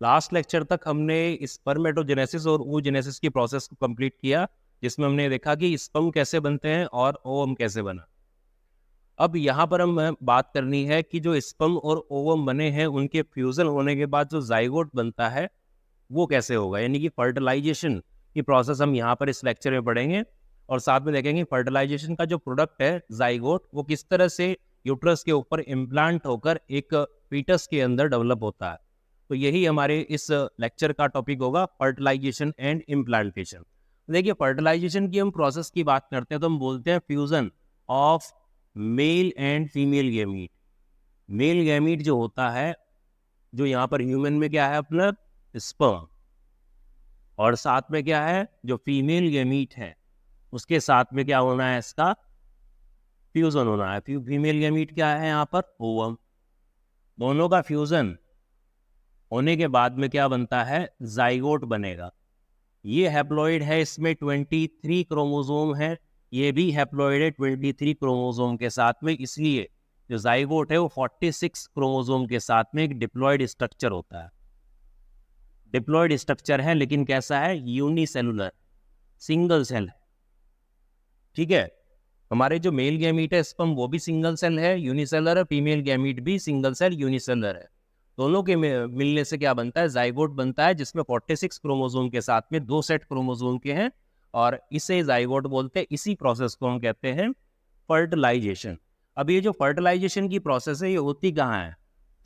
Last lecture तक हमने spermatogenesis और oogenesis की प्रोसेस को कंप्लीट किया, जिसमें हमने देखा कि स्पर्म कैसे बनते हैं और ओवम कैसे बना। अब यहाँ पर हम बात करनी है कि जो स्पर्म और ओवम बने हैं उनके फ्यूजन होने के बाद जो जाइगोट बनता है वो कैसे होगा, यानी कि फर्टिलाइजेशन की प्रोसेस हम यहाँ पर इस लेक्चर में पढ़ेंगे। और साथ में देखेंगे फर्टिलाइजेशन का जो प्रोडक्ट है जाइगोट, वो किस तरह से यूट्रस के ऊपर इम्प्लांट होकर एक फीटस के अंदर डेवलप होता है। तो यही हमारे इस लेक्चर का टॉपिक होगा, फर्टिलाइजेशन एंड इम्प्लांटेशन। देखिए, फर्टिलाइजेशन की हम प्रोसेस की बात करते हैं तो हम बोलते हैं fusion of male and female gamete. Male gamete जो होता है, जो यहाँ पर ह्यूमन में क्या है अपना स्पर्म, और साथ में क्या है जो फीमेल गैमीट है उसके साथ में क्या होना है, इसका फ्यूजन होना है। फीमेल गैमीट क्या है यहाँ पर, ओवम। दोनों का फ्यूजन होने के बाद में क्या बनता है, जाइगोट बनेगा। ये हैप्लॉइड है, इसमें 23 क्रोमोसोम है, ये भी हैप्लॉइड है 23 क्रोमोसोम के साथ में, इसलिए जो जाइगोट है वो 46 क्रोमोसोम के साथ में एक डिप्लॉइड स्ट्रक्चर होता है। डिप्लॉइड स्ट्रक्चर है लेकिन कैसा है, यूनिसेलुलर, सिंगल सेल है। ठीक है, हमारे जो मेल गैमीट है स्पर्म वो भी सिंगल सेल है, यूनिसेलर है, फीमेल गैमीट भी सिंगल सेल यूनिसेलर है। दोनों के मिलने से क्या बनता है, जाइगोट बनता है, जिसमें 46 क्रोमोसोम के साथ में 2 सेट क्रोमोसोम के हैं, और इसे जाइगोट बोलते हैं। इसी प्रोसेस को हम कहते हैं फर्टिलाइजेशन। अब ये जो फर्टिलाइजेशन की प्रोसेस है ये होती कहाँ है,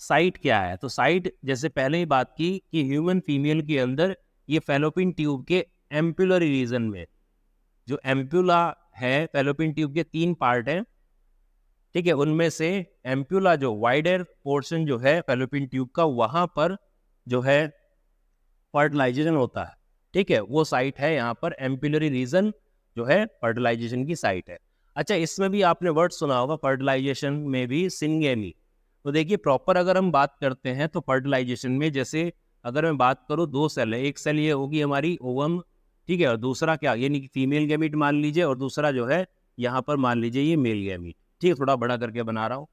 साइट क्या है, तो साइट जैसे पहले ही बात की कि ह्यूमन फीमेल के अंदर ये फैलोपिन ट्यूब के एम्पुलरी रीजन में, जो एम्पुला है फैलोपिन ट्यूब के 3 पार्ट हैं, ठीक है, उनमें से एम्पुला जो वाइडर पोर्शन जो है फैलोपिन ट्यूब का, वहां पर जो है फर्टिलाइजेशन होता है। ठीक है, वो साइट है यहाँ पर एम्पुलरी रीजन जो है फर्टिलाइजेशन की साइट है। अच्छा, इसमें भी आपने वर्ड सुना होगा फर्टिलाइजेशन में भी, सिंगेमी। तो देखिए, प्रॉपर अगर हम बात करते हैं तो फर्टिलाइजेशन में, जैसे अगर मैं बात करूँ 2 सेल है, एक सेल ये होगी हमारी ओवम, ठीक है, और दूसरा क्या, यानी कि फीमेल गैमीट मान लीजिए, और दूसरा जो है यहाँ पर मान लीजिए ये मेल गैमीट। ठीक है, थोड़ा बड़ा करके बना रहा हूँ।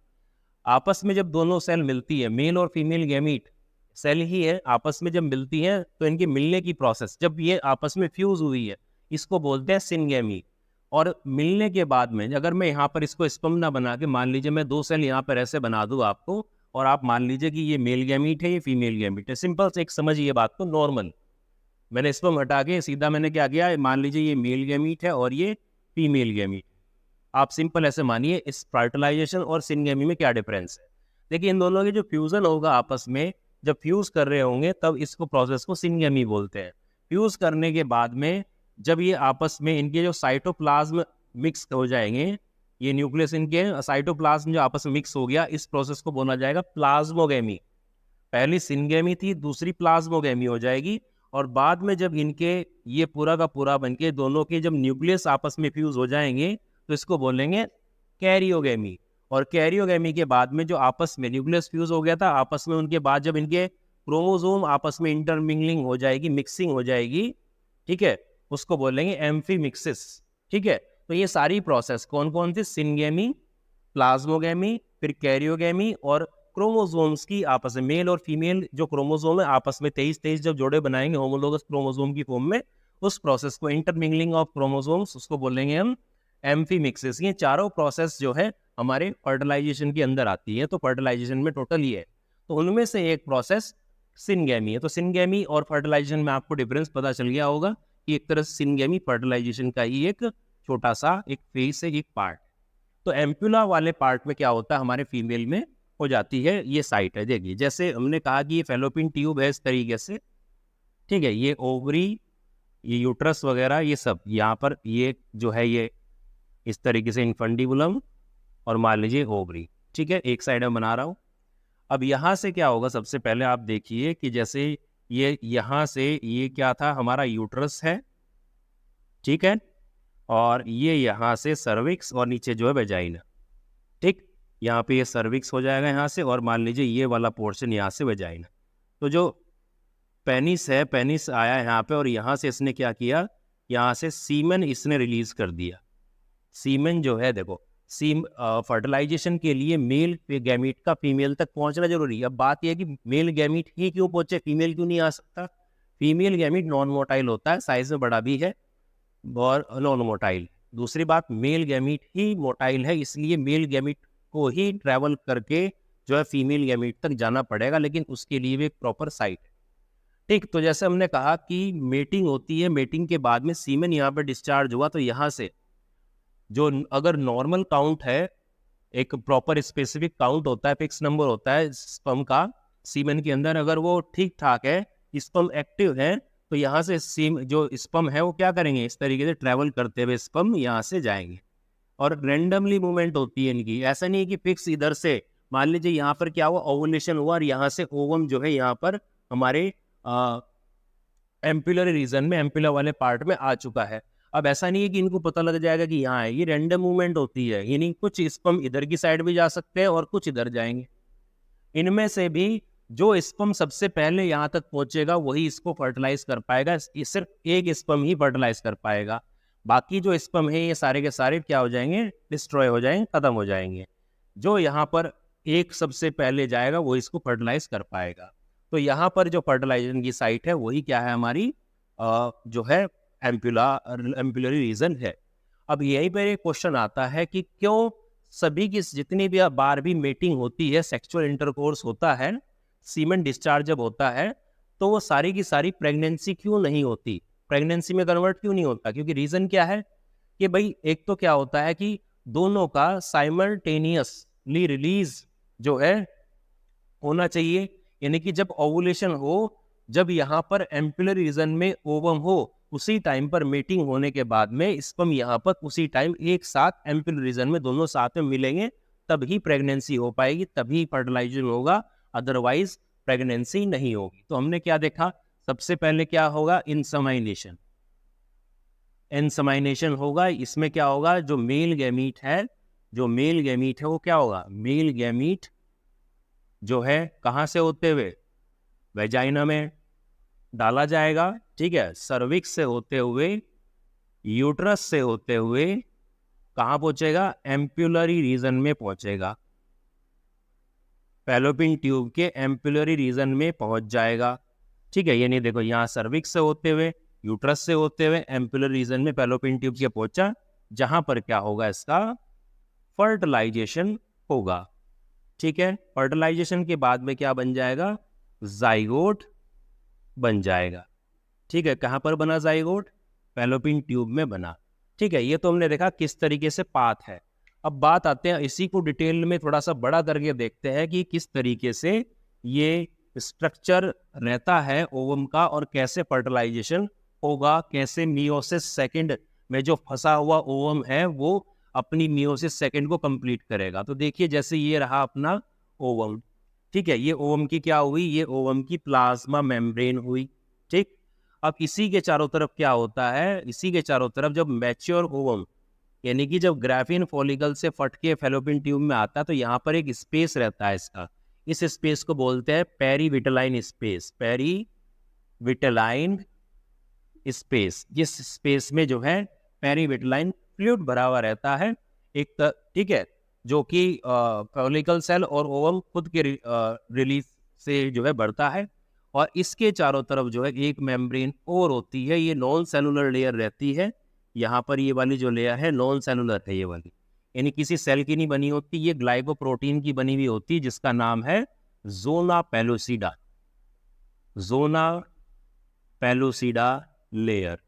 आपस में जब दोनों सेल मिलती है, मेल और फीमेल गैमीट सेल ही है, आपस में जब मिलती हैं तो इनके मिलने की प्रोसेस, जब ये आपस में फ्यूज हुई है, इसको बोलते हैं सिनगेमी। और मिलने के बाद में अगर मैं यहाँ पर इसको स्पर्म ना बना के, मान लीजिए मैं 2 सेल यहाँ पर ऐसे बना दूँ आपको, और आप मान लीजिए कि ये मेल गैमीट है, ये फीमेल गैमीट है, सिंपल से एक समझिए बात को, नॉर्मल। मैंने स्पर्म हटा के सीधा मैंने क्या किया, मान लीजिए ये मेल गैमीट है और ये फीमेल गैमीट। आप सिंपल ऐसे मानिए, इस फर्टिलाइजेशन और सिनगेमी में क्या डिफरेंस है। देखिए, इन दोनों के जो फ्यूजन होगा आपस में, जब फ्यूज कर रहे होंगे तब इसको प्रोसेस को सिनगेमी बोलते हैं। फ्यूज करने के बाद में जब ये आपस में इनके जो साइटोप्लाज्म मिक्स हो जाएंगे, ये न्यूक्लियस इनके साइटोप्लाज्म जो आपस में मिक्स हो गया, इस प्रोसेस को बोला जाएगा प्लाज्मोगेमी। पहली सिनगेमी थी, दूसरी प्लाज्मोगेमी हो जाएगी। और बाद में जब इनके ये पूरा का पूरा बनके दोनों के जब न्यूक्लियस आपस में फ्यूज हो जाएंगे तो इसको बोलेंगे कैरियोगेमी। और कैरियोगेमी के बाद में जो आपस में न्यूक्लियस फ्यूज हो गया था आपस में, उनके बाद जब इनके क्रोमोसोम आपस में इंटरमिंगलिंग हो जाएगी, मिक्सिंग हो जाएगी, ठीक है, उसको बोलेंगे एम्फीमिक्सिस। ठीक है, तो ये सारी प्रोसेस कौन कौन सी, सिनगेमी, प्लाज्मोगेमी, फिर कैरियोगेमी, और क्रोमोसोम्स की आपस में, मेल और फीमेल जो क्रोमोसोम है आपस में 23 जब जोड़े बनाएंगे होमोलोगस क्रोमोसोम की फॉर्म में, उस प्रोसेस को इंटरमिंगलिंग ऑफ क्रोमोसोम्स, उसको बोलेंगे हम एम्फीमिक्सिस। ये चारों प्रोसेस जो है हमारे फर्टिलाइजेशन के अंदर आती है। तो फर्टिलाइजेशन में टोटल ये है, तो उनमें से एक प्रोसेस सिनगेमी है। तो सिनगेमी और फर्टिलाइजेशन में आपको डिफरेंस पता चल गया होगा कि एक तरह से सिनगेमी फर्टिलाइजेशन का ही एक छोटा सा एक फेज से एक पार्ट। तो एम्पुला वाले पार्ट में क्या होता है, हमारे फीमेल में हो जाती है ये साइट है। देखिए, जैसे हमने कहा कि ये फैलोपिन ट्यूब है इस तरीके से, ठीक है, ये ओवरी, ये यूट्रस वगैरह, ये सब यहाँ पर, ये जो है ये इस तरीके से इनफंडिबुलम, और मान लीजिए ओवरी। ठीक है, एक साइड में बना रहा हूँ। अब यहाँ से क्या होगा, सबसे पहले आप देखिए कि जैसे ये यहाँ से ये क्या था, हमारा यूट्रस है, ठीक है, और ये यहाँ से सर्विक्स, और नीचे जो है वेजाइना। ठीक, यहाँ पे ये सर्विक्स हो जाएगा यहाँ से, और मान लीजिए ये वाला पोर्शन यहाँ से वेजाइना। तो जो पेनिस है, पेनिस आया यहाँ पे, और यहाँ से इसने क्या किया, यहाँ से सीमेन इसने रिलीज कर दिया। सीमेन जो है देखो, सीम फर्टिलाइजेशन के लिए मेल गैमीट का फीमेल तक पहुंचना जरूरी है। अब बात यह है कि मेल गैमीट ही क्यों पहुंचे, फीमेल क्यों नहीं आ सकता? फीमेल गैमीट नॉन मोटाइल होता है, साइज में बड़ा भी है और नॉन मोटाइल। दूसरी बात, मेल गैमीट ही मोटाइल है, इसलिए मेल गैमीट को ही ट्रैवल करके जो है फीमेल गैमीट तक जाना पड़ेगा, लेकिन उसके लिए भी एक प्रॉपर साइट है। ठीक, तो जैसे हमने कहा कि मेटिंग होती है, मेटिंग के बाद में सीमेन यहाँ पर डिस्चार्ज हुआ, तो यहाँ से जो अगर नॉर्मल काउंट है, एक प्रॉपर स्पेसिफिक काउंट होता है, फिक्स नंबर होता है स्पर्म का सीमेन के अंदर, अगर वो ठीक ठाक है, स्पर्म एक्टिव है, तो यहाँ से जो स्पर्म है वो क्या करेंगे, इस तरीके से ट्रैवल करते हुए स्पर्म यहाँ से जाएंगे। और रेंडमली मूवमेंट होती है इनकी, ऐसा नहीं है कि फिक्स इधर से, मान लीजिए यहाँ पर क्या हुआ, ओवुलेशन हुआ और यहाँ से ओवम जो है यहाँ पर हमारे एम्पुलर रीजन में, एम्पुलर वाले पार्ट में आ चुका है। अब ऐसा नहीं है कि इनको पता लग जाएगा कि यहाँ है, ये रैंडम मूवमेंट होती है, यानी कुछ स्पर्म इधर की साइड भी जा सकते हैं और कुछ इधर जाएंगे। इनमें से भी जो स्पर्म सबसे पहले यहाँ तक पहुंचेगा वही इसको फर्टिलाइज कर पाएगा, सिर्फ एक स्पर्म ही फर्टिलाइज कर पाएगा, बाकी जो स्पर्म है ये सारे के सारे क्या हो जाएंगे, डिस्ट्रॉय हो जाएंगे, खत्म हो जाएंगे। जो यहाँ पर एक सबसे पहले जाएगा वो इसको फर्टिलाइज कर पाएगा। तो यहाँ पर जो फर्टिलाइजेशन की साइट है वही क्या है हमारी, जो है एम्पुलरी रीजन है। अब यहीं पर एक क्वेश्चन आता है कि क्यों सभी की जितनी भी बार भी मेटिंग होती है, सेक्सुअल इंटरकोर्स होता है, सीमेन डिस्चार्ज जब होता है, तो वो सारी की सारी प्रेगनेंसी क्यों नहीं होती, प्रेगनेंसी में कन्वर्ट क्यों नहीं होता? क्योंकि रीजन क्या है कि भाई एक तो क्या होता है कि दोनों का साइमल्टेनियसली रिलीज जो है होना चाहिए, यानी कि जब ओवुलेशन हो, जब यहाँ पर एम्पुलर रीजन में ओवम हो, उसी टाइम पर मेटिंग होने के बाद में स्पर्म यहाँ पर उसी टाइम एक साथ एम्पुलर रीजन में दोनों साथ में मिलेंगे, तभी प्रेगनेंसी हो पाएगी, तभी फर्टिलाइजेशन होगा, अदरवाइज प्रेगनेंसी नहीं होगी। तो हमने क्या देखा, सबसे पहले क्या होगा, इंसेमाइनेशन। इंसेमाइनेशन होगा, इसमें क्या होगा, जो मेल गैमीट है, जो मेल गैमीट है वो क्या होगा, मेल गैमीट जो है कहाँ से होते हुए वेजाइना में डाला जाएगा, ठीक है, सर्विक्स से होते हुए, यूट्रस से होते हुए कहाँ पहुंचेगा, एम्पुलरी रीजन में पहुंचेगा, फैलोपियन ट्यूब के एम्पुलरी रीजन में पहुंच जाएगा। ठीक है, यानी देखो यहाँ सर्विक्स से होते हुए, यूट्रस से होते हुए एम्पुलर रीजन में फैलोपियन ट्यूब के पहुंचा, जहां पर क्या होगा, इसका फर्टिलाइजेशन होगा। ठीक है, फर्टिलाइजेशन के बाद में क्या बन जाएगा, जाइगोट बन जाएगा। ठीक है, कहां पर बना जाइगोट, फैलोपियन ट्यूब में बना। ठीक है, ये तो हमने देखा किस तरीके से पाथ है। अब बात आते हैं, इसी को डिटेल में थोड़ा सा बड़ा करके देखते हैं कि किस तरीके से ये स्ट्रक्चर रहता है ओवम का और कैसे फर्टिलाइजेशन होगा, कैसे मियोसिस सेकंड में जो फंसा हुआ ओवम है वो अपनी मियोसिस सेकंड को कंप्लीट करेगा। तो देखिए, जैसे ये रहा अपना ओवम, ठीक है, ये ओवम की क्या हुई, ये ओवम की प्लाज्मा मेम्ब्रेन हुई। ठीक, अब इसी के चारों तरफ क्या होता है, इसी के चारों तरफ जब मैच्योर ओवम, यानी कि जब ग्राफिन फॉलिकल से फट के फैलोपियन ट्यूब में आता है, तो यहाँ पर एक स्पेस रहता है इसका, इस स्पेस को बोलते हैं पेरीविटलाइन स्पेस, पेरीविटलाइन स्पेस। जिस स्पेस में जो है पेरीविटलाइन फ्लूइड भरा हुआ रहता है एक, ठीक है, जो कि फॉलिकल सेल और ओवम खुद के रिलीज से जो है बढ़ता है, और इसके चारों तरफ जो है एक मेम्ब्रेन और होती है, ये नॉन सेलुलर लेयर रहती है। यहाँ पर ये वाली जो लेयर है नॉन सेलुलर है, ये वाली यानी किसी सेल की नहीं बनी होती, ये ग्लाइकोप्रोटीन की बनी हुई होती है, जिसका नाम है zona pellucida, zona pellucida layer.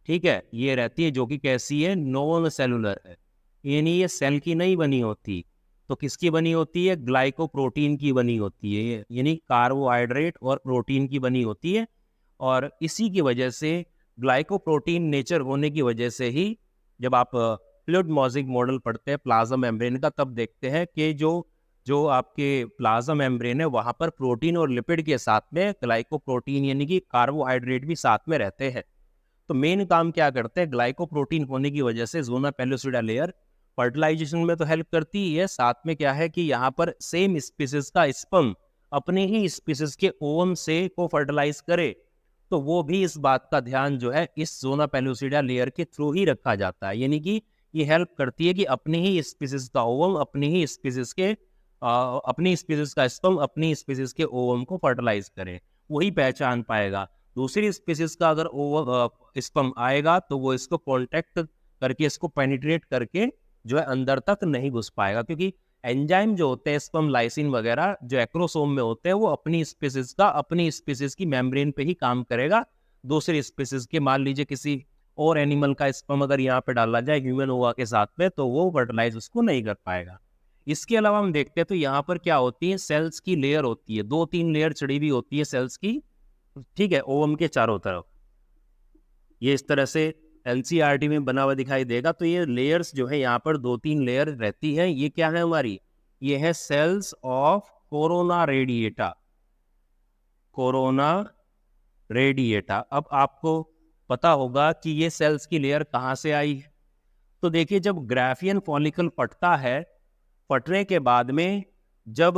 ठीक है, ये रहती है, जो कि कैसी है, नॉन सेलुलर है, यानी ये सेल की नहीं बनी होती, तो किसकी बनी होती है, ग्लाइकोप्रोटीन की बनी होती है, यानी कार्बोहाइड्रेट और प्रोटीन की बनी होती है। और इसी की वजह से, ग्लाइकोप्रोटीन नेचर होने की वजह से ही, जब आप फ्लूइड मॉजिक मॉडल पढ़ते हैं प्लाज्मा मेम्ब्रेन का, तब देखते हैं कि जो आपके प्लाज्मा मेम्ब्रेन है वहाँ पर प्रोटीन और लिपिड के साथ में ग्लाइकोप्रोटीन यानी कि कार्बोहाइड्रेट भी साथ में रहते हैं। तो मेन काम क्या करते हैं, ग्लाइकोप्रोटीन होने की वजह से जोना पेलुसिडा लेयर फर्टिलाइजेशन में तो हेल्प करती ही है, साथ में क्या है कि यहाँ पर सेम स्पीसीज का स्पर्म अपने ही स्पीसीज के ओवम से को फर्टिलाइज करे, तो वो भी इस बात का ध्यान जो है इस जोना पेलुसिडा लेयर के थ्रू ही रखा जाता है, यानी कि ये हेल्प करती है कि अपनी ही स्पीसीज का ओवम अपनी ही स्पीसीज के अपनी स्पीसीज का स्पर्म अपनी स्पीसीज के ओवम को फर्टिलाइज करे, वही पहचान पाएगा। दूसरी स्पीसीज का अगर ओवम स्पर्म आएगा तो वो इसको कॉन्टेक्ट करके, इसको पेनिट्रेट करके जो है अंदर तक नहीं घुस पाएगा, क्योंकि एंजाइम जो होते हैं स्पर्म लाइसिन वगैरह जो एक्रोसोम में होते हैं वो अपनी स्पीसीज की मेम्ब्रेन पे ही काम करेगा। दूसरी स्पीसीज के, मान लीजिए किसी और एनिमल का स्पर्म अगर यहाँ पे डाला जाए ह्यूमन ओवा के साथ में, तो वो फर्टिलाइज उसको नहीं कर पाएगा। इसके अलावा हम देखते हैं तो यहाँ पर क्या होती है, सेल्स की लेयर होती है, 2-3 लेयर चढ़ी हुई होती है सेल्स की, ठीक है, ओवम के चारों तरफ। ये इस तरह से एनसीईआरटी में बना हुआ दिखाई देगा। तो ये लेयर्स जो है यहाँ पर 2-3 लेयर रहती है। ये क्या है हमारी, ये है cells of corona radiata, corona radiata. अब आपको पता होगा कि ये सेल्स की लेयर कहाँ से आई है। तो देखिए, जब ग्राफियन फॉलिकल फटता है, फटने के बाद में जब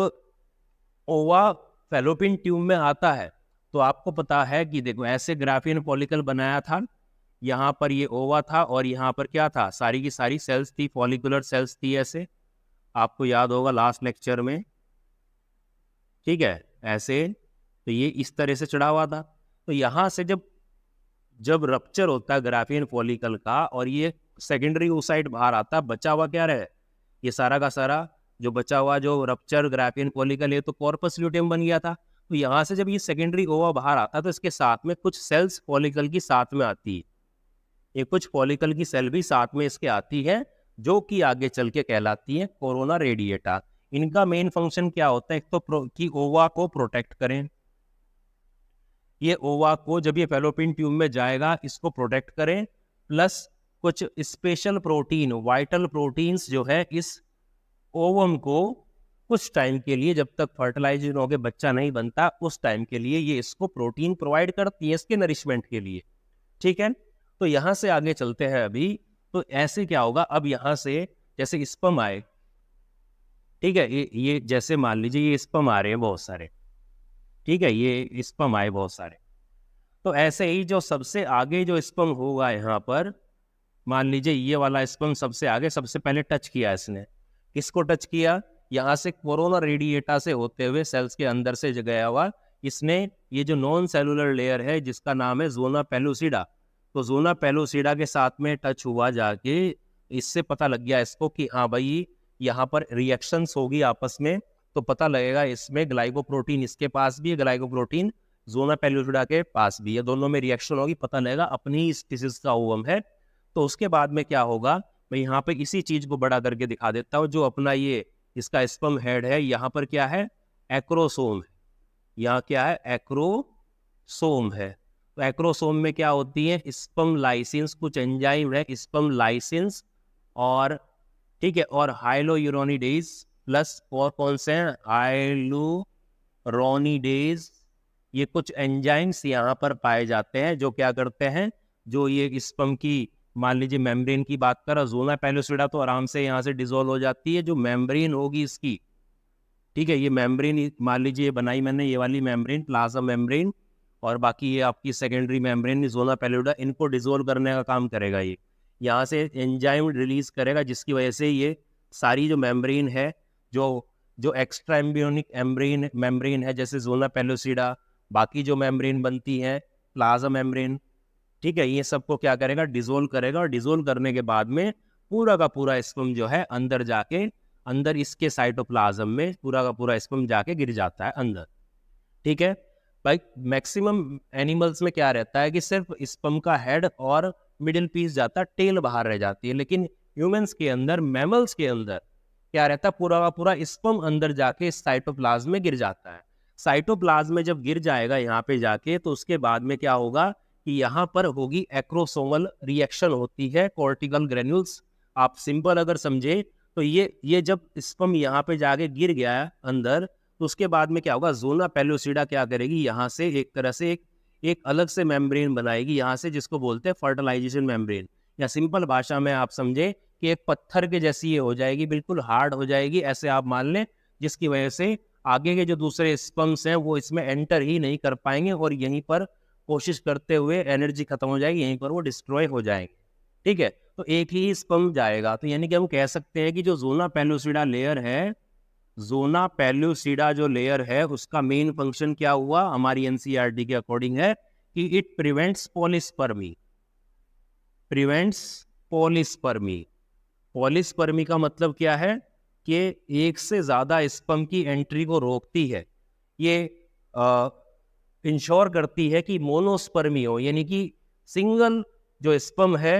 ओवा फैलोपियन ट्यूब में आता है, तो आपको पता है कि देखो ऐसे ग्राफियन फॉलिकल बनाया था, यहाँ पर ये ओवा था और यहाँ पर क्या था, सारी की सारी सेल्स थी, फॉलिकुलर सेल्स थी ऐसे, आपको याद होगा लास्ट लेक्चर में, ठीक है, ऐसे। तो ये इस तरह से चढ़ा हुआ था। तो यहाँ से जब रप्चर होता है ग्राफियन फॉलिकल का और ये सेकेंडरी oocyte बाहर आता है, बचा हुआ क्या रहे, ये सारा का सारा जो बचा हुआ जो रप्चर ग्राफियन फॉलिकल है तो कॉर्पस ल्यूटेम बन गया था। तो यहाँ से जब ये सेकेंडरी ओवा बाहर आता है तो इसके साथ में कुछ सेल्स फॉलिकल की साथ में आती है, ये कुछ फॉलिकल की सेल भी साथ में इसके आती है, जो कि आगे चल के कहलाती है कोरोना रेडिएटा। इनका मेन फंक्शन क्या होता है, एक तो कि ओवा को प्रोटेक्ट करें, ये ओवा को जब ये फैलोपियन ट्यूब में जाएगा इसको प्रोटेक्ट करें, प्लस कुछ स्पेशल प्रोटीन, वाइटल प्रोटीन्स जो है इस ओवम को कुछ टाइम के लिए, जब तक फर्टिलाइजेशन होकर बच्चा नहीं बनता उस टाइम के लिए ये इसको प्रोटीन प्रोवाइड करती है इसके नरिशमेंट के लिए, ठीक है। तो यहाँ से आगे चलते हैं अभी। तो ऐसे क्या होगा, अब यहाँ से जैसे स्पर्म आए, ठीक है, ये जैसे मान लीजिए ये स्पर्म आ रहे हैं बहुत सारे, ठीक है, ये स्पर्म आए बहुत सारे। तो ऐसे ही जो सबसे आगे जो स्पर्म होगा यहाँ पर, मान लीजिए ये वाला स्पर्म सबसे आगे, सबसे पहले टच किया इसने, किसको टच किया, यहाँ से कोरोना रेडिएटा से होते हुए सेल्स के अंदर से गया हुआ इसने ये जो नॉन सेलुलर लेयर है जिसका नाम है जोना पेलुसिडा, तो जोना पेलुसिडा के साथ में टच हुआ जाके, इससे पता लग गया इसको कि हाँ भाई यहाँ पर रिएक्शंस होगी आपस में, तो पता लगेगा इसमें ग्लाइकोप्रोटीन इसके पास भी है, ग्लाइकोप्रोटीन जोना पेलुसिडा के पास भी है, दोनों में रिएक्शन होगी, पता लगेगा अपनी ही स्पीसीज का ओवम है। तो उसके बाद में क्या होगा, मैं यहाँ पे इसी चीज को बड़ा करके दिखा देता हूँ, जो अपना ये इसका स्पर्म हेड है, यहाँ पर क्या है, एक्रोसोम है, यहाँ क्या है, एक्रोसोम है। तो एक्रोसोम में क्या होती है, स्पर्म लाइसिन्स, कुछ एंजाइम है स्पर्म लाइसिन्स, और ठीक है, और हाइलोयूरोनिडेज प्लस, और कौन से हैं, हाइलोरोनिडेज, ये कुछ एंजाइम्स यहाँ पर पाए जाते हैं जो क्या करते हैं, जो ये स्पर्म की, मान लीजिए मेम्ब्रेन की बात करें, जोना पेलुसिडा तो आराम से यहाँ से डिसॉल्व हो जाती है, जो मेम्ब्रेन होगी इसकी, ठीक है, ये मेम्ब्रेन मान लीजिए ये बनाई मैंने, ये वाली मेम्ब्रेन प्लाज्मा मेम्ब्रेन, और बाकी ये आपकी सेकेंडरी मेम्ब्रेन जोना पेलुसिडा, इनको डिसॉल्व करने का काम करेगा ये, यहाँ से एंजाइम रिलीज करेगा, जिसकी वजह से ये सारी जो मेम्ब्रेन है, जो एक्स्ट्रा एम्ब्रियोनिक मेम्ब्रेन है जैसे जोना पेलुसिडा, बाकी जो मेम्ब्रेन बनती है प्लाज्मा मेम्ब्रेन, ठीक है, ये सबको क्या करेगा, डिसॉल्व करेगा, और डिसॉल्व करने के बाद में पूरा का पूरा स्पर्म जो है अंदर जाके, अंदर इसके साइटोप्लाज्म में पूरा का पूरा स्पर्म जाके गिर जाता है अंदर, ठीक है भाई। मैक्सिमम एनिमल्स में क्या रहता है कि सिर्फ स्पर्म का हेड और मिडिल पीस जाता है, टेल बाहर रह जाती है, लेकिन ह्यूमंस के अंदर, मैमल्स के अंदर क्या रहता है, पूरा का पूरा स्पर्म अंदर जाके साइटोप्लाज्म में गिर जाता है। साइटोप्लाज्म में जब गिर जाएगा यहाँ पे जाके, तो उसके बाद में क्या होगा कि यहाँ पर होगी एक्रोसोमल रिएक्शन होती है, कॉर्टिकल ग्रेन्यूल्स, आप सिंपल अगर समझे तो ये जब स्पर्म यहाँ पे जाके गिर गया अंदर, तो उसके बाद में क्या होगा, जोना पेलुसिडा क्या करेगी, यहाँ से एक तरह से एक अलग से मेम्ब्रेन बनाएगी यहाँ से, जिसको बोलते हैं फर्टिलाइजेशन मेम्ब्रेन, या सिंपल भाषा में आप समझे कि एक पत्थर के जैसी ये हो जाएगी, बिल्कुल हार्ड हो जाएगी, ऐसे आप मान लें, जिसकी वजह से आगे के जो दूसरे स्पर्म्स हैं वो इसमें एंटर ही नहीं कर पाएंगे, और यहीं पर कोशिश करते हुए एनर्जी खत्म हो जाएगी, यहीं पर वो डिस्ट्रॉय हो जाएंगे, ठीक है, तो एक ही स्पर्म जाएगा। तो यानी कि हम कह सकते हैं कि जो ज़ोना पेलुसिडा लेयर है, ज़ोना पेलुसिडा जो लेयर है, उसका मेन फंक्शन क्या हुआ हमारी एनसीईआरटी के अकॉर्डिंग है कि it prevents polyspermy. Prevents polyspermy. Polyspermy का मतलब क्या है कि एक से ज्यादा स्पर्म की एंट्री को रोकती है। ये इंश्योर करती है कि मोनोस्पर्मी हो, यानी कि सिंगल जो स्पर्म है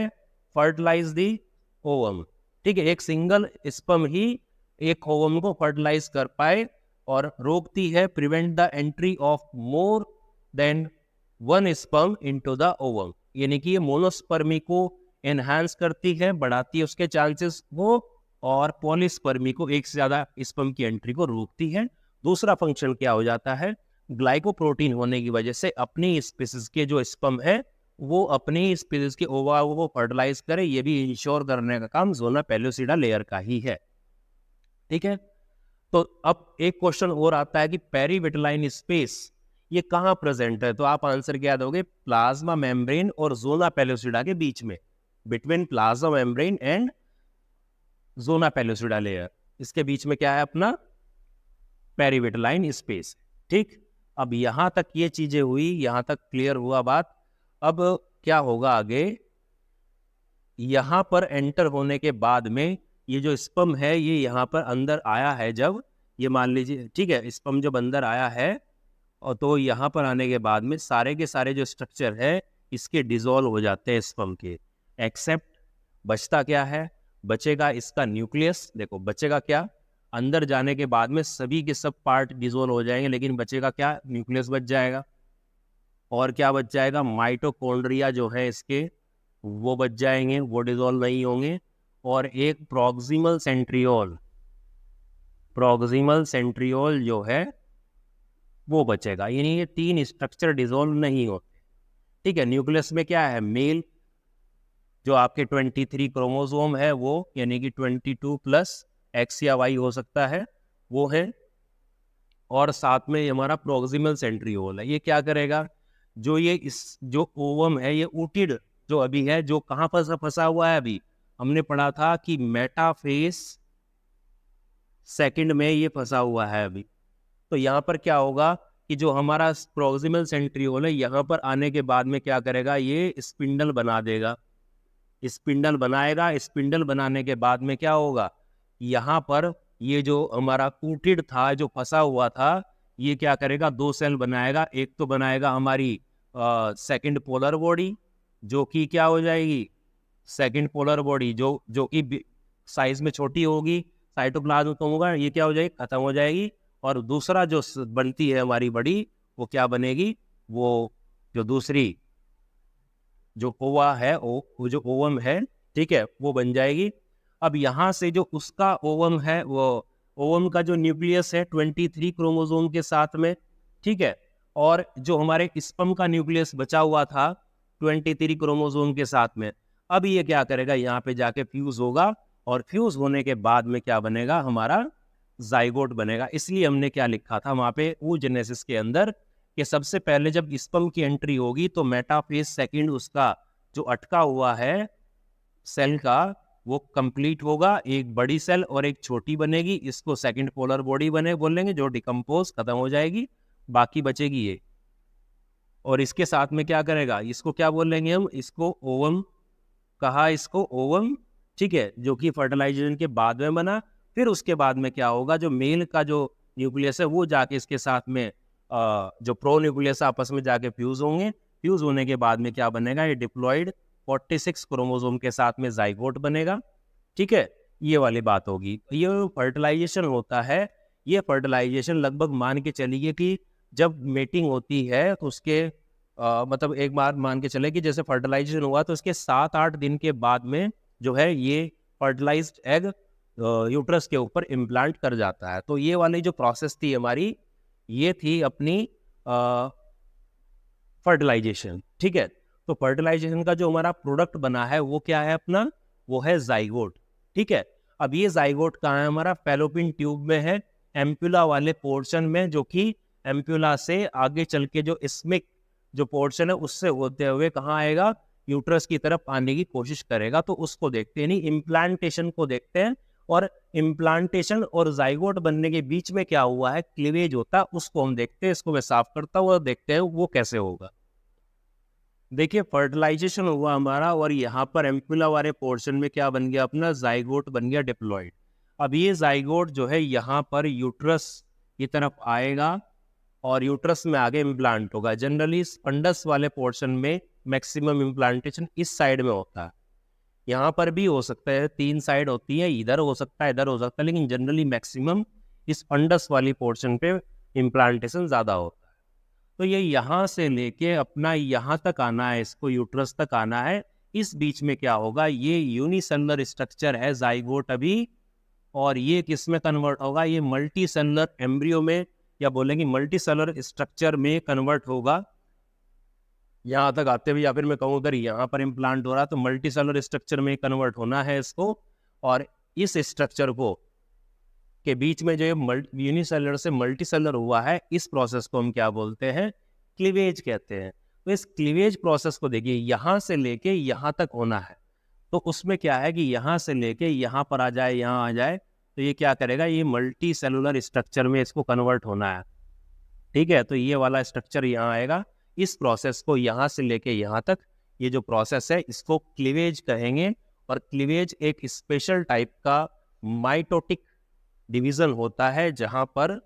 फर्टिलाइज दी ओवम। ठीक है, एक सिंगल स्पर्म ही एक ओवम को फर्टिलाइज कर पाए, और रोकती है, prevent the entry of more than one sperm into the ovum. यानी कि ये मोनोस्पर्मी को एनहांस करती है, बढ़ाती है उसके चांसेस को, और पॉलीस्पर्मी को, एक से ज्यादा स्पर्म की एंट्री को रोकती है। दूसरा फंक्शन क्या हो जाता है, ग्लाइकोप्रोटीन होने की वजह से अपनी स्पीसीज के जो स्पर्म है वो अपनी स्पीसीज के ओवा को फर्टिलाइज करे, ये भी इंश्योर करने का काम ज़ोना पेलुसिडा लेयर का ही है। ठीक है, तो अब एक क्वेश्चन और आता है कि पेरीविटलाइन स्पेस ये कहाँ प्रेजेंट है। तो आप आंसर क्या दोगे, प्लाज्मा मेम्ब्रेन और ज़ोना पेलुसिडा के बीच में, between plasma membrane and zona pellucida layer, इसके बीच में क्या है अपना पेरीविटलाइन स्पेस। ठीक, अब यहां तक ये चीजें हुई, यहां तक क्लियर हुआ बात। अब क्या होगा आगे, यहां पर एंटर होने के बाद में ये जो स्पर्म है ये यहां पर अंदर आया है, जब ये मान लीजिए, ठीक है, स्पर्म जब अंदर आया है, और तो यहाँ पर आने के बाद में सारे के सारे जो स्ट्रक्चर है इसके डिसॉल्व हो जाते हैं स्पर्म के, एक्सेप्ट बचता क्या है, बचेगा इसका न्यूक्लियस। देखो बचेगा क्या, अंदर जाने के बाद में सभी के सब पार्ट डिसॉल्व हो जाएंगे, लेकिन बचेगा क्या, न्यूक्लियस बच जाएगा। और क्या बच जाएगा, माइटोकॉन्ड्रिया जो है इसके वो बच जाएंगे, वो डिसॉल्व नहीं होंगे। और एक प्रॉक्सिमल सेंट्रियोल, प्रॉक्सिमल सेंट्रियोल जो है वो बचेगा, यानी ये तीन स्ट्रक्चर डिसॉल्व नहीं होते। ठीक है, न्यूक्लियस में क्या है, मेल जो आपके 23 क्रोमोसोम है वो, यानी कि 22 प्लस एक्स या वाई हो सकता है, वो है। और साथ में हमारा प्रोक्सिमल सेंट्रियोल है, ये क्या करेगा, जो ये इस जो ओवम है ये ऊटिड जो अभी है, जो कहाँ फंसा फंसा हुआ है, अभी हमने पढ़ा था कि मेटाफेस सेकंड में ये फंसा हुआ है अभी। तो यहाँ पर क्या होगा कि जो हमारा प्रोक्सिमल सेंट्रियोल है यहाँ पर आने के बाद में क्या करेगा, ये स्पिंडल बना देगा, स्पिंडल बनाएगा। स्पिंडल बनाने के बाद में क्या होगा, यहाँ पर ये जो हमारा कूटिड था जो फंसा हुआ था, ये क्या करेगा, दो सेल बनाएगा। एक तो बनाएगा हमारी सेकंड पोलर बॉडी, जो कि क्या हो जाएगी, सेकंड पोलर बॉडी जो कि साइज में छोटी होगी, साइटोप्लाज्म तो होगा, ये क्या हो जाएगी, खत्म हो जाएगी। और दूसरा जो बनती है हमारी बड़ी, वो क्या बनेगी, वो जो दूसरी जो ओवा है, वो जो ओवम है, ठीक है, वो बन जाएगी। अब यहाँ से जो उसका ओवम है, वो ओवम का जो न्यूक्लियस है 23 क्रोमोसोम के साथ में, ठीक है, और जो हमारे स्पर्म का न्यूक्लियस बचा हुआ था 23 क्रोमोसोम के साथ में, अब ये क्या करेगा, यहाँ पे जाके फ्यूज होगा, और फ्यूज होने के बाद में क्या बनेगा, हमारा जाइगोट बनेगा। इसलिए हमने क्या लिखा था वहाँ पे oogenesis के अंदर, कि सबसे पहले जब स्पर्म की एंट्री होगी तो मेटाफेज सेकंड उसका जो अटका हुआ है सेल का वो कंप्लीट होगा, एक बड़ी सेल और एक छोटी बनेगी, इसको सेकंड पोलर बॉडी बने बोलेंगे, जो डिकम्पोज खत्म हो जाएगी, बाकी बचेगी ये। और इसके साथ में क्या करेगा, इसको क्या बोलेंगे हम, इसको ओवम कहा, इसको ओवम, ठीक है, जो कि फर्टिलाइजेशन के बाद में बना। फिर उसके बाद में क्या होगा, जो मेल का जो न्यूक्लियस है वो जाके इसके साथ में जो प्रो न्यूक्लियस आपस में जाके फ्यूज होंगे। फ्यूज होने के बाद में क्या बनेगा, ये डिप्लॉयड 46 क्रोमोसोम के साथ में जाइगोट बनेगा। ठीक है, ये वाली बात होगी। ये फर्टिलाइजेशन होता है, ये फर्टिलाइजेशन लगभग मान के चलिए कि जब मेटिंग होती है तो उसके मतलब एक बार मान के चले कि जैसे फर्टिलाइजेशन हुआ तो उसके 7-8 दिन के बाद में जो है ये फर्टिलाइज्ड एग यूट्रस के ऊपर इम्प्लांट कर जाता है। तो ये वाली जो प्रोसेस थी हमारी, ये थी अपनी फर्टिलाइजेशन। ठीक है, तो फर्टिलाइजेशन का जो हमारा प्रोडक्ट बना है वो क्या है अपना, वो है जाइगोट। ठीक है, अब ये जाइगोट कहाँ है, हमारा फैलोपियन ट्यूब में है, एम्पुला वाले पोर्शन में, जो कि एम्पुला से आगे चल के जो स्मिक जो पोर्शन है उससे होते हुए कहाँ आएगा, यूट्रस की तरफ आने की कोशिश करेगा, तो उसको देखते हैं, नहीं इम्प्लांटेशन को देखते हैं। और इम्प्लांटेशन और जाइगोट बनने के बीच में क्या हुआ है, क्लीवेज होता है, उसको हम देखते हैं। इसको मैं साफ करता हूँ और देखते हैं वो कैसे होगा। देखिए फर्टिलाइजेशन हुआ हमारा और यहाँ पर एम्पुला वाले पोर्शन में क्या बन गया, अपना जाइगोट बन गया, डिप्लॉइड। अब ये जाइगोट जो है यहाँ पर यूट्रस की तरफ आएगा और यूट्रस में आगे इम्प्लांट होगा। जनरली फंडस वाले पोर्शन में मैक्सिमम इम्प्लांटेशन इस साइड में होता है। यहाँ पर भी हो सकता है, 3 साइड होती है, इधर हो सकता है, इधर हो सकता है, लेकिन जनरली मैक्सिमम इस फंडस वाली पोर्शन पे इम्प्लांटेशन ज़्यादा होता है। तो ये यहाँ से लेके अपना यहाँ तक आना है, इसको यूट्रस तक आना है। इस बीच में क्या होगा, ये यूनिसेलुलर स्ट्रक्चर है जाइगोट अभी, और ये किस में कन्वर्ट होगा, ये मल्टी सेलुलर एम्ब्रियो में, या बोलेंगे मल्टी सेलुलर स्ट्रक्चर में कन्वर्ट होगा। यहाँ तक आते हुए, या फिर मैं कहूँ अगर यहाँ पर इम्प्लांट हो रहा है तो मल्टी सेलुलर स्ट्रक्चर में कन्वर्ट होना है इसको। और इस स्ट्रक्चर को के बीच में जो यूनिसेलुलर से मल्टी सेलुलर हुआ है, इस प्रोसेस को हम क्या बोलते हैं, क्लीवेज कहते हैं। तो इस क्लीवेज प्रोसेस को देखिए, यहाँ से लेके यहाँ तक होना है। तो उसमें क्या है कि यहाँ से लेके यहाँ पर आ जाए, यहाँ आ जाए, तो ये क्या करेगा, ये मल्टी सेलुलर स्ट्रक्चर में इसको कन्वर्ट होना है। ठीक है, तो ये वाला स्ट्रक्चर यहाँ आएगा। इस प्रोसेस को यहाँ से लेके यहाँ तक, ये जो प्रोसेस है इसको क्लीवेज कहेंगे। और क्लीवेज एक स्पेशल टाइप का माइटोटिक डिवीजन होता है, जहां पर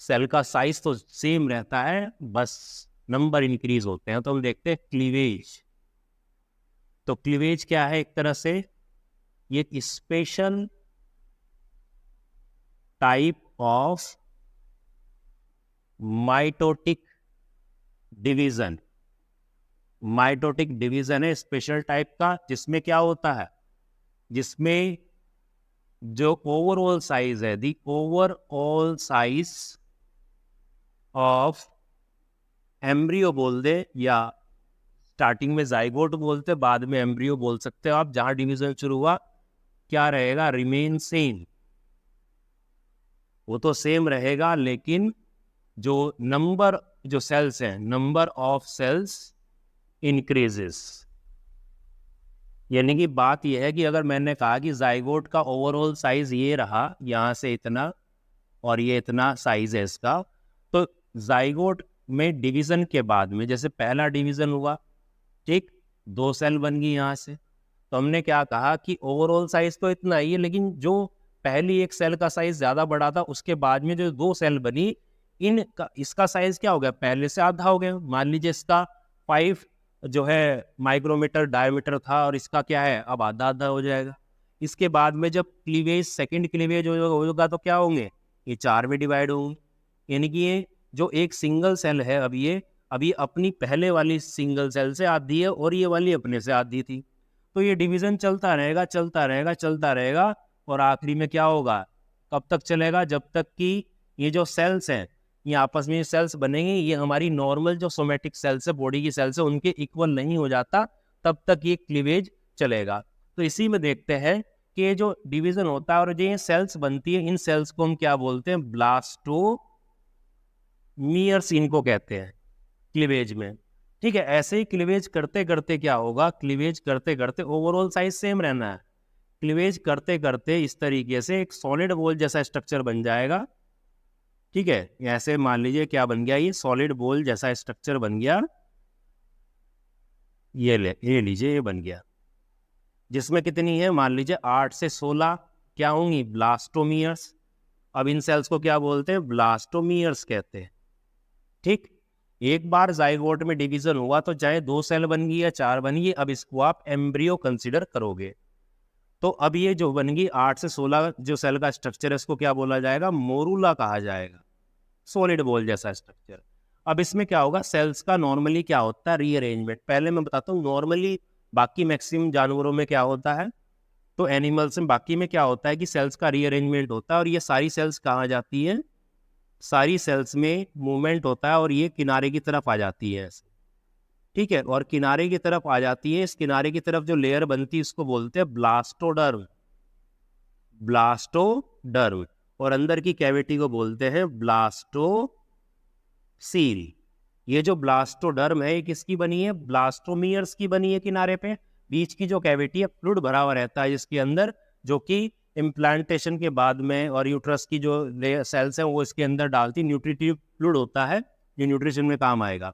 सेल का साइज तो सेम रहता है, बस नंबर इंक्रीज होते हैं। तो हम देखते हैं क्लीवेज। तो क्लीवेज क्या है, एक तरह से ये special type of mitotic division. Mitotic division है स्पेशल टाइप का, जिसमें क्या होता है, जिसमें जो ओवरऑल साइज है, the overall size of embryo बोल दे, या स्टार्टिंग में जाइगोट बोलते, बाद में एम्ब्रियो बोल सकते हो आप, जहां डिवीजन शुरू हुआ, क्या रहेगा, रिमेन सेम। वो तो सेम रहेगा, लेकिन जो नंबर, जो सेल्स हैं, नंबर ऑफ सेल्स इंक्रीजेस। यानी कि बात यह है कि अगर मैंने कहा कि जाइगोट का ओवरऑल साइज ये रहा, यहाँ से इतना और ये इतना साइज है इसका, तो जाइगोट में डिवीजन के बाद में, जैसे पहला डिवीजन हुआ, ठीक, 2 सेल बन गई यहाँ से, तो हमने क्या कहा कि ओवरऑल साइज तो इतना ही है, लेकिन जो पहली एक सेल का साइज ज़्यादा बड़ा था, उसके बाद में जो 2 सेल बनी, इसका साइज क्या हो गया, पहले से आधा हो गया। मान लीजिए इसका 5 जो है माइक्रोमीटर डायमीटर था, और इसका क्या है, अब आधा आधा हो जाएगा। इसके बाद में जब क्लीवेज, सेकंड क्लीवेज होगा, तो क्या होंगे, ये 4 में डिवाइड होंगे। यानी कि ये जो एक सिंगल सेल है, अभी अपनी पहले वाली सिंगल सेल से आधी है, और ये वाली अपने से आधी थी। तो ये डिवीजन चलता रहेगा, चलता रहेगा, चलता रहेगा, और आखिरी में क्या होगा, कब तक चलेगा, जब तक कि ये जो सेल्स हैं, ये आपस में सेल्स बनेंगे, ये हमारी नॉर्मल जो सोमेटिक सेल्स है, बॉडी की सेल्स है, उनके इक्वल नहीं हो जाता, तब तक ये क्लीवेज चलेगा। तो इसी में देखते हैं कि ये जो डिवीजन होता है और जो ये सेल्स बनती है, इन सेल्स को हम क्या बोलते हैं, ब्लास्टोमियर्स इनको कहते हैं क्लीवेज में। ठीक है, ऐसे ही क्लीवेज करते करते क्या होगा, क्लीवेज करते करते ओवरऑल साइज सेम रहना है, क्लीवेज करते करते इस तरीके से एक सॉलिड बॉल जैसा स्ट्रक्चर बन जाएगा। ठीक है, ऐसे मान लीजिए क्या बन गया, ये सॉलिड बॉल जैसा स्ट्रक्चर बन गया, ये लीजिए, ये बन गया, जिसमें कितनी है, मान लीजिए 8 से 16 क्या होंगी, ब्लास्टोमियर्स। अब इन सेल्स को क्या बोलते हैं, ब्लास्टोमियर्स कहते हैं। ठीक, एक बार जाइगोट में डिवीजन हुआ, तो चाहे 2 सेल बन गई या 4 बन गई, अब इसको आप एम्ब्रियो कंसीडर करोगे। तो अब ये जो बन गई 8 से 16 जो सेल का स्ट्रक्चर है, इसको क्या बोला जाएगा, मोरूला कहा जाएगा, सॉलिड बॉल जैसा स्ट्रक्चर। अब इसमें क्या होगा, सेल्स का नॉर्मली क्या होता है, रीअरेंजमेंट। पहले मैं बताता हूँ नॉर्मली, बाकी मैक्सिमम जानवरों में क्या होता है, तो एनिमल्स में, बाकी में क्या होता है कि सेल्स का रीअरेंजमेंट होता है, और ये सारी सेल्स कहाँ जाती हैं, सारी सेल्स में मूवमेंट होता है, और ये किनारे की तरफ आ जाती है ऐसे। ठीक है, और किनारे की तरफ आ जाती है, इस किनारे की तरफ जो लेयर बनती है इसको बोलते हैं ब्लास्टोडर्म, और अंदर की कैविटी को बोलते हैं ब्लास्टोसील। ये जो ब्लास्टोडर्म है ये किसकी बनी है? ब्लास्टोमियर्स की बनी है। किनारे पे बीच की जो कैविटी है फ्लूइड भरा हुआ रहता है जिसके अंदर, जो कि इम्प्लांटेशन के बाद में और यूट्रस की जो सेल्स हैं वो इसके अंदर डालती, न्यूट्रिटिव फ्लूइड होता है जो न्यूट्रिशन में काम आएगा।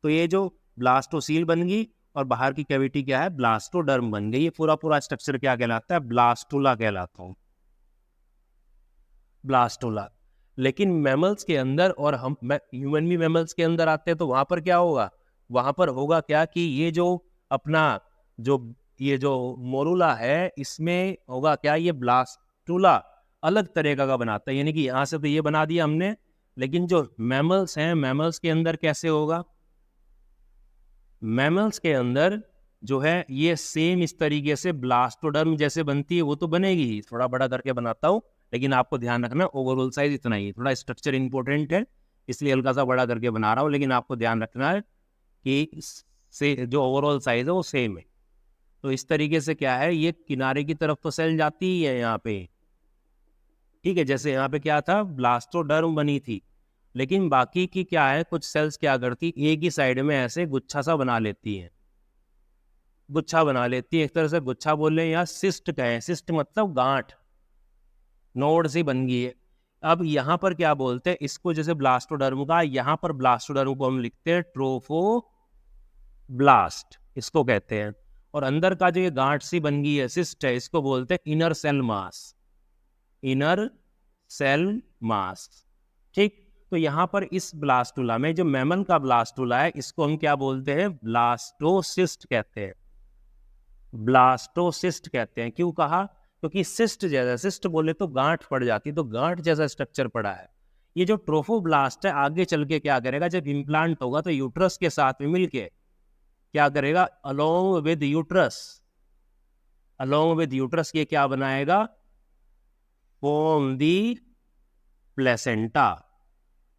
तो ये जो ब्लास्टोसील बन गई और बाहर की कैविटी क्या है? ब्लास्टोडर्म बन गई। ये पूरा पूरा स्ट्रक्चर क्या कहलाता है? ब्लास्टुला कहलाता है, ब्लास्टुला। लेकिन मैमल्स के अंदर, और हम ह्यूमन भी मैमल्स के अंदर आते हैं, तो वहां पर क्या होगा? वहां पर होगा क्या कि ये जो अपना जो ये जो मोरुला है इसमें होगा क्या? ये ब्लास्टुला अलग तरह का बनाता है, यानी कि यहां से तो ये बना दिया हमने, लेकिन जो मैमल्स हैं मैमल्स के अंदर कैसे होगा? मैमल्स के अंदर जो है ये सेम इस तरीके से ब्लास्टोडर्म जैसे बनती है, वो तो बनेगी ही, थोड़ा बड़ा करके बनाता हूँ, लेकिन आपको ध्यान रखना ओवरऑल साइज इतना ही, थोड़ा स्ट्रक्चर इंपॉर्टेंट है इसलिए हल्का सा बड़ा करके बना रहा हूँ, लेकिन आपको ध्यान रखना है कि से जो ओवरऑल साइज है वो सेम है। तो इस तरीके से क्या है, ये किनारे की तरफ तो सेल जाती ही है यहाँ पे, ठीक है, जैसे यहाँ पे क्या था? ब्लास्टोडर्म बनी थी, लेकिन बाकी की क्या है, कुछ सेल्स क्या करती, एक ही साइड में ऐसे गुच्छा सा बना लेती हैं, गुच्छा बना लेती है, एक तरह से गुच्छा बोल रहे हैं या सिस्ट कहें, सिस्ट मतलब गांठ, नोड सी बन गई है। अब यहाँ पर क्या बोलते हैं इसको, जैसे ब्लास्टोडर्म का, यहाँ पर ब्लास्टोडर्म को हम लिखते हैं ट्रोफोब्लास्ट, इसको कहते हैं। और अंदर का जो ये गांठ सी बन गई है, सिस्ट है, इसको बोलते हैं inner cell mass, inner cell mass, ठीक। तो यहाँ पर इस ब्लास्टुला में जो मैमल का ब्लास्टुला है इसको हम क्या बोलते हैं? ब्लास्टोसिस्ट कहते हैं, ब्लास्टोसिस्ट कहते हैं। क्यों कहा? क्योंकि सिस्ट जैसा, सिस्ट बोले तो गांठ पड़ जाती, तो गांठ जैसा स्ट्रक्चर पड़ा है। ये जो ट्रोफोब्लास्ट है आगे चल के क्या करेगा, जब इम्प्लांट होगा तो यूट्रस के साथ में मिलके क्या करेगा? Along with uterus, along with uterus ये क्या बनाएगा? फॉर्म दी प्लेसेंटा,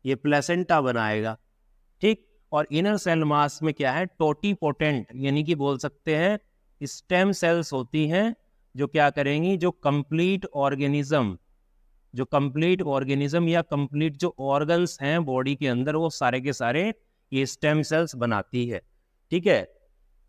ये प्लेसेंटा बनाएगा, ठीक। और इनर सेल मास में क्या है? टोटीपोटेंट, यानी कि बोल सकते हैं स्टेम सेल्स होती हैं जो क्या करेंगी, जो कंप्लीट ऑर्गेनिज्म, जो कंप्लीट ऑर्गेनिज्म या कंप्लीट जो ऑर्गन्स हैं बॉडी के अंदर वो सारे के सारे ये स्टेम सेल्स बनाती है, ठीक है।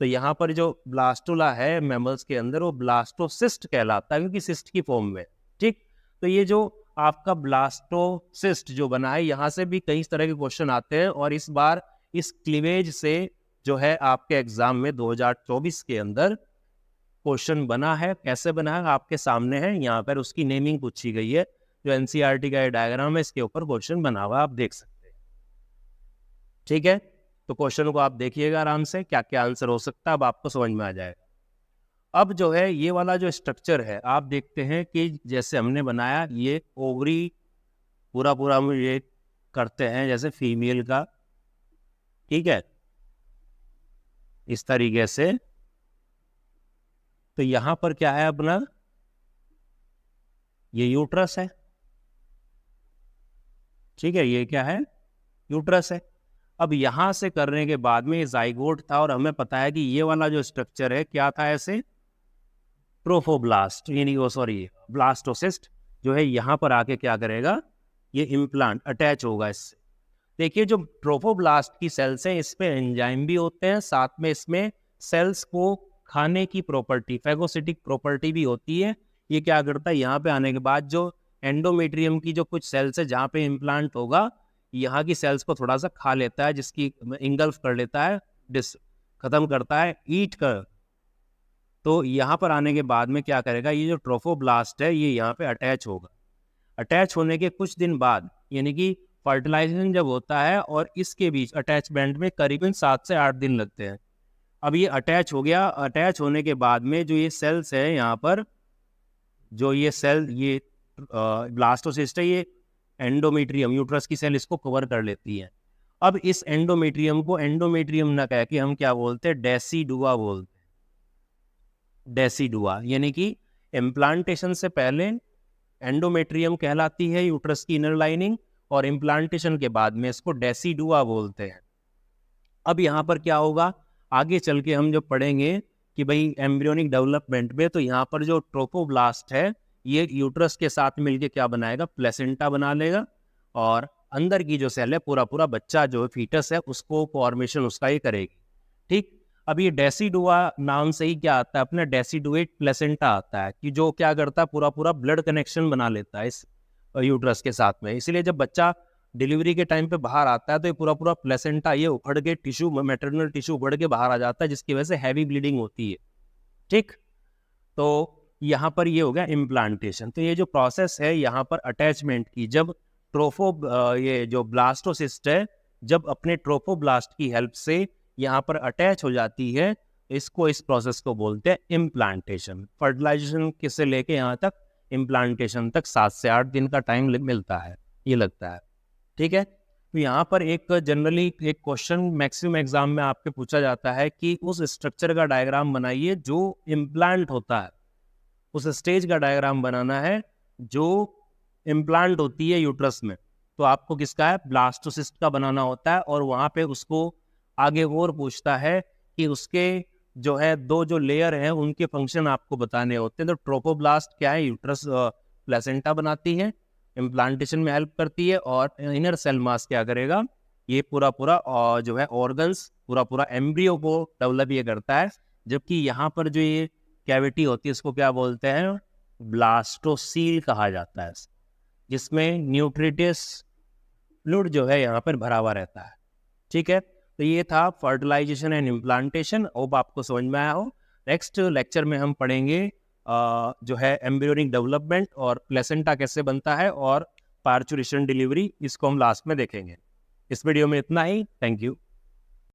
तो यहाँ पर जो ब्लास्टुला है मैमल्स के अंदर वो ब्लास्टोसिस्ट कहलाता है, क्योंकि सिस्ट की फॉर्म में, ठीक। तो ये जो आपका ब्लास्टोसिस्ट जो बना है, यहाँ से भी कई तरह के क्वेश्चन आते हैं, और इस बार इस क्लीवेज से जो है आपके एग्जाम में 2024 के अंदर क्वेश्चन बना है। कैसे बना है आपके सामने है, यहाँ पर उसकी नेमिंग पूछी गई है, जो एनसीईआरटी का डायग्राम है इसके ऊपर क्वेश्चन बना हुआ आप देख सकते हैं, ठीक है। तो क्वेश्चन को आप देखिएगा आराम से, क्या क्या आंसर हो सकता है अब आपको समझ में आ जाएगा। अब जो है ये वाला जो स्ट्रक्चर है आप देखते हैं कि जैसे हमने बनाया, ये ओवरी पूरा पूरा हम ये करते हैं जैसे फीमेल का, ठीक है, इस तरीके से। तो यहां पर क्या है अपना, ये यूट्रस है, ठीक है, ये क्या है? यूट्रस है। अब यहां से करने के बाद में ये जाइगोट था, और हमें पता है कि ये वाला जो स्ट्रक्चर है क्या था? ऐसे ट्रोफोब्लास्ट, यानी वो सॉरी ब्लास्टोसिस्ट जो है यहाँ पर आके क्या करेगा, ये इम्प्लांट अटैच होगा इससे। देखिए जो ट्रोफोब्लास्ट की सेल्स हैं इस पे एंजाइम भी होते हैं, साथ में इसमें सेल्स को खाने की प्रॉपर्टी, फैगोसिटिक प्रॉपर्टी भी होती है। ये क्या करता है, यहाँ पे आने के बाद जो एंडोमेट्रियम की जो कुछ सेल्स है जहाँ पे इम्प्लांट होगा, यहाँ की सेल्स को थोड़ा सा खा लेता है, जिसकी इंगल्फ कर लेता है, खत्म करता है, ईट कर। तो यहाँ पर आने के बाद में क्या करेगा, ये जो ट्रोफोब्लास्ट है ये यहाँ पे अटैच होगा। अटैच होने के कुछ दिन बाद, यानी कि फर्टिलाइजेशन जब होता है और इसके बीच अटैचमेंट में करीबन 7 से 8 दिन लगते हैं। अब ये अटैच हो गया, अटैच होने के बाद में जो ये सेल्स है यहाँ पर, जो ये सेल, ये ब्लास्टोसिस्ट है, ये एंडोमेट्रियम यूट्रस की सेल इसको कवर कर लेती है। अब इस एंडोमेट्रियम को एंडोमेट्रियम ना कह के हम क्या बोलते हैं, डेसीडुआ बोलते हैं, डेसीडुआ, यानी कि इम्प्लांटेशन से पहले एंडोमेट्रियम कहलाती है यूट्रस की इनर लाइनिंग, और इम्प्लांटेशन के बाद में इसको डेसीडुआ बोलते हैं। अब यहाँ पर क्या होगा, आगे चल के हम जब पढ़ेंगे कि भाई एम्ब्रियोनिक डेवलपमेंट में, तो यहाँ पर जो ट्रोफोब्लास्ट है ये यूट्रस के साथ मिलके क्या बनाएगा, प्लेसेंटा बना लेगा, और अंदर की जो सेल है पूरा पूरा बच्चा जो फीटस है उसको फॉर्मेशन उसका ही करेगी। ठीक, अब ये डेसिडुआ नाम से ही क्या आता है अपना, डेसिडुएट प्लेसेंटा आता है कि जो क्या करता है पूरा पूरा ब्लड कनेक्शन बना लेता है इस यूट्रस के साथ में। इसीलिए जब बच्चा डिलीवरी के टाइम पे बाहर आता है तो ये पूरा पूरा प्लेसेंटा ये उखड़ के टिश्यू, मैटरनल टिश्यू उखड़ के बाहर आ जाता है, जिसकी वजह से हैवी ब्लीडिंग होती है। ठीक, तो यहाँ पर ये हो गया इम्प्लांटेशन। तो ये जो प्रोसेस है यहाँ पर अटैचमेंट की, जब ये जो ब्लास्टोसिस्ट है जब अपने ट्रोफोब्लास्ट की हेल्प से यहाँ पर अटैच हो जाती है, इसको, इस प्रोसेस को बोलते हैं इम्प्लांटेशन। फर्टिलाइजेशन से लेके यहाँ तक इम्प्लांटेशन तक 7 से 8 दिन का टाइम मिलता है, ये लगता है। ठीक है, तो यहाँ पर एक जनरली एक क्वेश्चन मैक्सिमम एग्जाम में आपके पूछा जाता है कि उस स्ट्रक्चर का डायग्राम बनाइए जो इम्प्लांट होता है, उस स्टेज का डायग्राम बनाना है जो इम्प्लांट होती है यूट्रस में। तो आपको किसका है, ब्लास्टोसिस्ट का बनाना होता है। और वहाँ पे उसको आगे और पूछता है कि उसके जो है 2 जो लेयर हैं उनके फंक्शन आपको बताने होते हैं। तो ट्रोफोब्लास्ट क्या है, यूट्रस प्लेसेंटा बनाती है, इम्प्लांटेशन में हेल्प करती है। और इनर सेल मास क्या करेगा, ये पूरा पूरा और जो है ऑर्गन्स, पूरा पूरा एम्ब्रियो को डेवलप ये करता है। जबकि यहाँ पर जो ये कैविटी होती है इसको क्या बोलते हैं, ब्लास्टोसील कहा जाता है, जिसमें न्यूट्रिटियस फ्लूइड जो है यहाँ पर भरा हुआ रहता है। ठीक है, तो ये था फर्टिलाइजेशन एंड इम्प्लांटेशन। होप आपको समझ में आया हो। नेक्स्ट लेक्चर में हम पढ़ेंगे जो है एम्ब्रियोनिक डेवलपमेंट और प्लेसेंटा कैसे बनता है और पार्चुरेशन डिलीवरी, इसको हम लास्ट में देखेंगे। इस वीडियो में इतना ही। Thank you.